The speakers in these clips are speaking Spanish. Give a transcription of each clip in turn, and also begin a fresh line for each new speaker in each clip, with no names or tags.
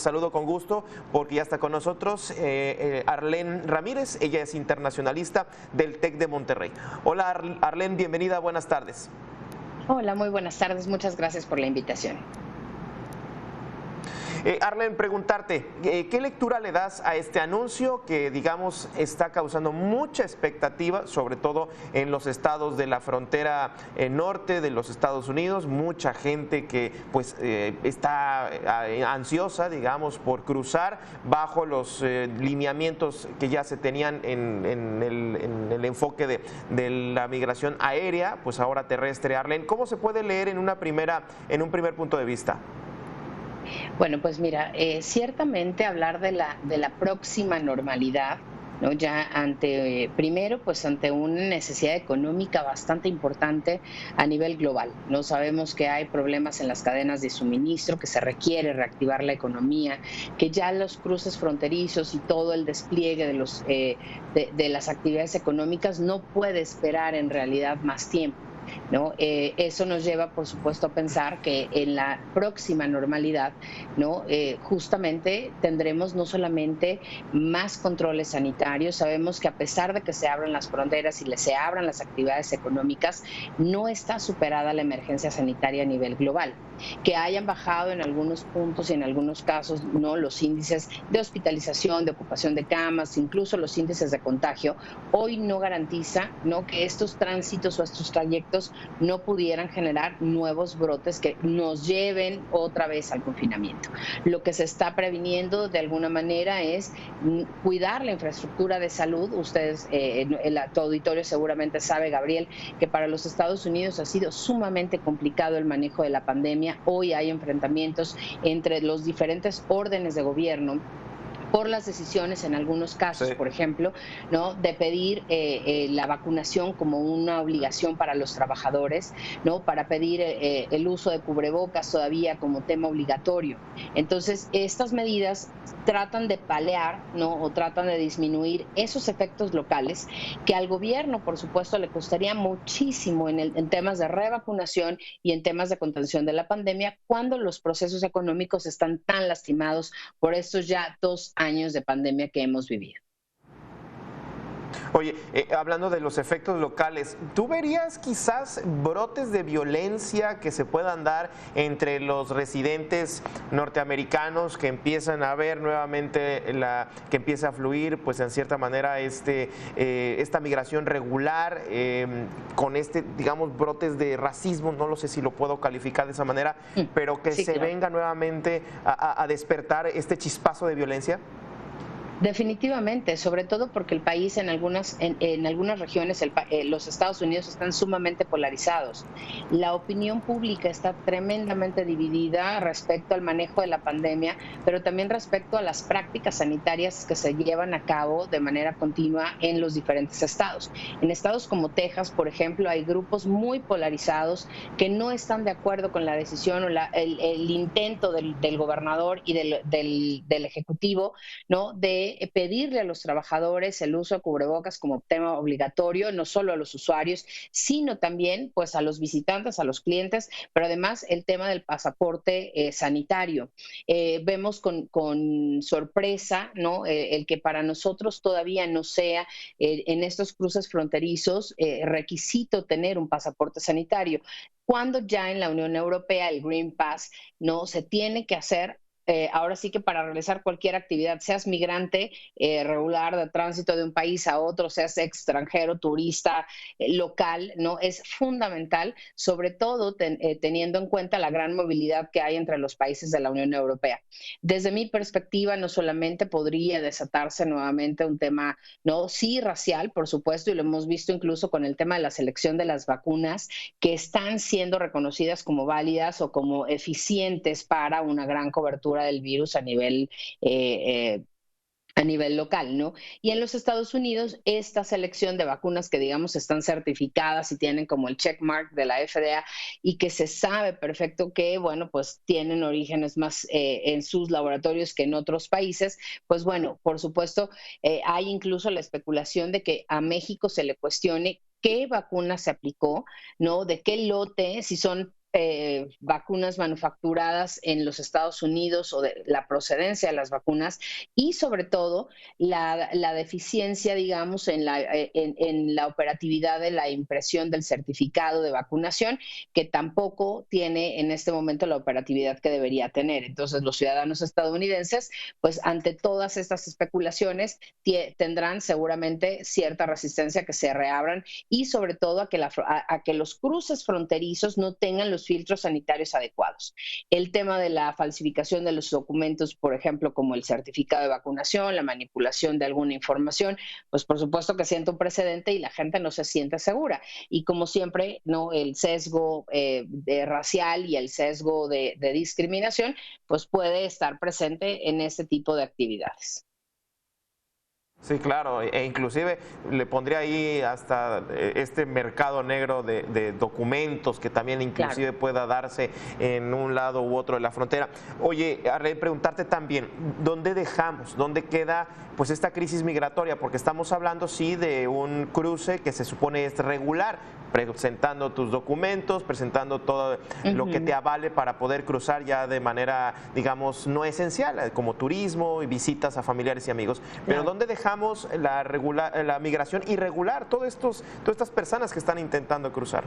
Saludo con gusto porque ya está con nosotros Arlene Ramírez, ella es internacionalista del TEC de Monterrey. Hola Arlene, bienvenida, buenas tardes.
Hola, muy buenas tardes, muchas gracias por la invitación.
Arlene, preguntarte, ¿qué lectura le das a este anuncio que, digamos, está causando mucha expectativa, sobre todo en los estados de la frontera norte de los Estados Unidos? Mucha gente que pues está ansiosa, digamos, por cruzar bajo los lineamientos que ya se tenían en el enfoque de la migración aérea, pues ahora terrestre. Arlene, ¿cómo se puede leer en un primer punto de vista?
Bueno, pues mira, ciertamente hablar de la próxima normalidad, ¿no? Ya ante, primero, pues ante una necesidad económica bastante importante a nivel global, ¿no? Sabemos que hay problemas en las cadenas de suministro, que se requiere reactivar la economía, que ya los cruces fronterizos y todo el despliegue de las actividades económicas no puede esperar en realidad más tiempo, ¿no? Eso nos lleva, por supuesto, a pensar que en la próxima normalidad, ¿no? Justamente tendremos no solamente más controles sanitarios, sabemos que a pesar de que se abran las fronteras y se abran las actividades económicas, no está superada la emergencia sanitaria a nivel global. Que hayan bajado en algunos puntos y en algunos casos, ¿no?, los índices de hospitalización, de ocupación de camas, incluso los índices de contagio, hoy no garantiza, ¿no?, que estos tránsitos o estos trayectos no pudieran generar nuevos brotes que nos lleven otra vez al confinamiento. Lo que se está previniendo de alguna manera es cuidar la infraestructura de salud. Ustedes, tu auditorio seguramente sabe, Gabriel, que para los Estados Unidos ha sido sumamente complicado el manejo de la pandemia. Hoy hay enfrentamientos entre los diferentes órdenes de gobierno por las decisiones en algunos casos,
Sí.
por ejemplo, ¿no?, de pedir la vacunación como una obligación para los trabajadores, ¿no?, para pedir el uso de cubrebocas todavía como tema obligatorio. Entonces, estas medidas tratan de paliar, ¿no?, o tratan de disminuir esos efectos locales que al gobierno, por supuesto, le costaría muchísimo en temas de revacunación y en temas de contención de la pandemia, cuando los procesos económicos están tan lastimados por estos ya 2 años de pandemia que hemos vivido.
Oye, hablando de los efectos locales, ¿tú verías quizás brotes de violencia que se puedan dar entre los residentes norteamericanos, que empiezan a ver nuevamente que empieza a fluir, pues en cierta manera, esta migración regular, con digamos, brotes de racismo? No lo sé si lo puedo calificar de esa manera, pero que
Sí,
se
claro.
venga nuevamente a despertar este chispazo de violencia.
Definitivamente, sobre todo porque el país en algunas regiones, los Estados Unidos están sumamente polarizados. La opinión pública está tremendamente dividida respecto al manejo de la pandemia, pero también respecto a las prácticas sanitarias que se llevan a cabo de manera continua en los diferentes estados. En estados como Texas, por ejemplo, hay grupos muy polarizados que no están de acuerdo con la decisión o el intento del gobernador y del ejecutivo, ¿no?, de pedirle a los trabajadores el uso de cubrebocas como tema obligatorio, no solo a los usuarios, sino también pues a los visitantes, a los clientes, pero además el tema del pasaporte sanitario. Vemos con sorpresa, ¿no?, el que para nosotros todavía no sea en estos cruces fronterizos requisito tener un pasaporte sanitario, cuando ya en la Unión Europea el Green Pass no se tiene que hacer. Ahora sí que para realizar cualquier actividad, seas migrante regular de tránsito de un país a otro, seas extranjero, turista, local, ¿no? Es fundamental, sobre todo teniendo en cuenta la gran movilidad que hay entre los países de la Unión Europea. Desde mi perspectiva, no solamente podría desatarse nuevamente un tema, ¿no?, sí racial, por supuesto, y lo hemos visto incluso con el tema de la selección de las vacunas, que están siendo reconocidas como válidas o como eficientes para una gran cobertura del virus a nivel local, ¿no? Y en los Estados Unidos, esta selección de vacunas que, digamos, están certificadas y tienen como el checkmark de la FDA y que se sabe perfecto que, bueno, pues tienen orígenes más en sus laboratorios que en otros países, pues bueno, por supuesto, hay incluso la especulación de que a México se le cuestione qué vacuna se aplicó, ¿no?, de qué lote, si son vacunas manufacturadas en los Estados Unidos o de la procedencia de las vacunas y sobre todo la deficiencia, digamos, en la operatividad de la impresión del certificado de vacunación, que tampoco tiene en este momento la operatividad que debería tener. Entonces, los ciudadanos estadounidenses, pues ante todas estas especulaciones, tendrán seguramente cierta resistencia a que se reabran y sobre todo a que los cruces fronterizos no tengan los filtros sanitarios adecuados. El tema de la falsificación de los documentos, por ejemplo, como el certificado de vacunación, la manipulación de alguna información, pues por supuesto que sienta un precedente y la gente no se siente segura. Y como siempre, ¿no? El sesgo racial y el sesgo de discriminación, pues puede estar presente en este tipo de actividades.
Sí, claro, e inclusive le pondría ahí hasta este mercado negro de documentos que también inclusive
Claro.
pueda darse en un lado u otro de la frontera. Oye, Arley, preguntarte también, ¿dónde dejamos, dónde queda pues esta crisis migratoria? Porque estamos hablando sí de un cruce que se supone es regular, presentando tus documentos, presentando todo lo que te avale para poder cruzar ya de manera, digamos, no esencial, como turismo y visitas a familiares y amigos. Pero
Claro.
¿dónde dejamos la migración irregular? Todas estas personas que están intentando cruzar.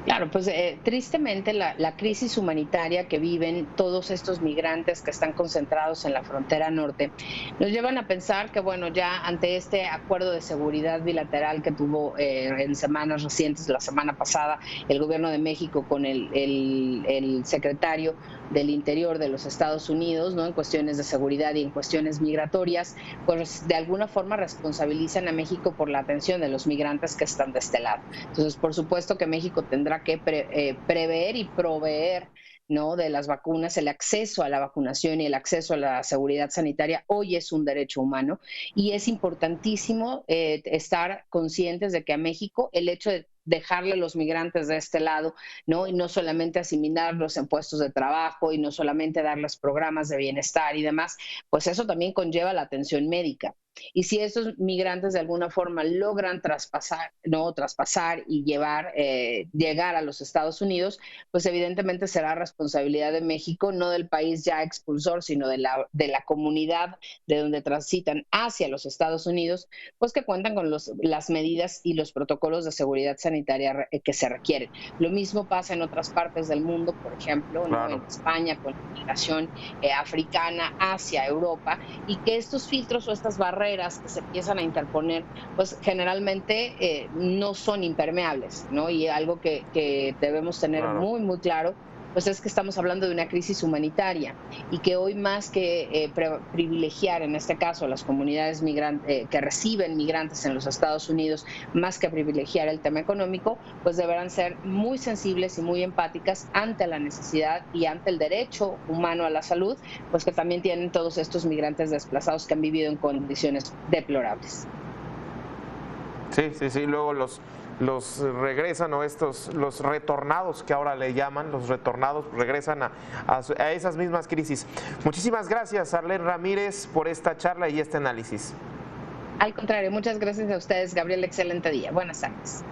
Claro, pues tristemente la crisis humanitaria que viven todos estos migrantes que están concentrados en la frontera norte nos llevan a pensar que, bueno, ya ante este acuerdo de seguridad bilateral que tuvo en semanas recientes, la semana pasada, el gobierno de México con el secretario del Interior de los Estados Unidos, ¿no? En cuestiones de seguridad y en cuestiones migratorias, pues de alguna forma responsabilizan a México por la atención de los migrantes que están de este lado. Entonces, por supuesto que México tendrá que prever y proveer, ¿no? De las vacunas. El acceso a la vacunación y el acceso a la seguridad sanitaria hoy es un derecho humano y es importantísimo estar conscientes de que a México el hecho de dejarle a los migrantes de este lado, ¿no? Y no solamente asimilarlos en puestos de trabajo y no solamente darles programas de bienestar y demás, pues eso también conlleva la atención médica. Y si estos migrantes de alguna forma logran traspasar, ¿no? Traspasar y llegar a los Estados Unidos, pues evidentemente será responsabilidad de México, no del país ya expulsor, sino de la comunidad de donde transitan hacia los Estados Unidos, pues que cuentan con las medidas y los protocolos de seguridad sanitaria que se requieren. Lo mismo pasa en otras partes del mundo, por ejemplo, ¿no?
Claro.
En España con la migración africana hacia Europa, y que estos filtros o estas barreras que se empiezan a interponer, pues generalmente no son impermeables, ¿no? Y algo que debemos tener
Claro.
muy, muy claro, pues es que estamos hablando de una crisis humanitaria y que hoy más que privilegiar, en este caso, las comunidades migrantes que reciben migrantes en los Estados Unidos, más que privilegiar el tema económico, pues deberán ser muy sensibles y muy empáticas ante la necesidad y ante el derecho humano a la salud, pues que también tienen todos estos migrantes desplazados que han vivido en condiciones deplorables.
Sí, sí, sí. Luego los regresan o los retornados que ahora le llaman, los retornados regresan a esas mismas crisis. Muchísimas gracias, Arlene Ramírez, por esta charla y este análisis.
Al contrario, muchas gracias a ustedes, Gabriel. Excelente día. Buenas tardes.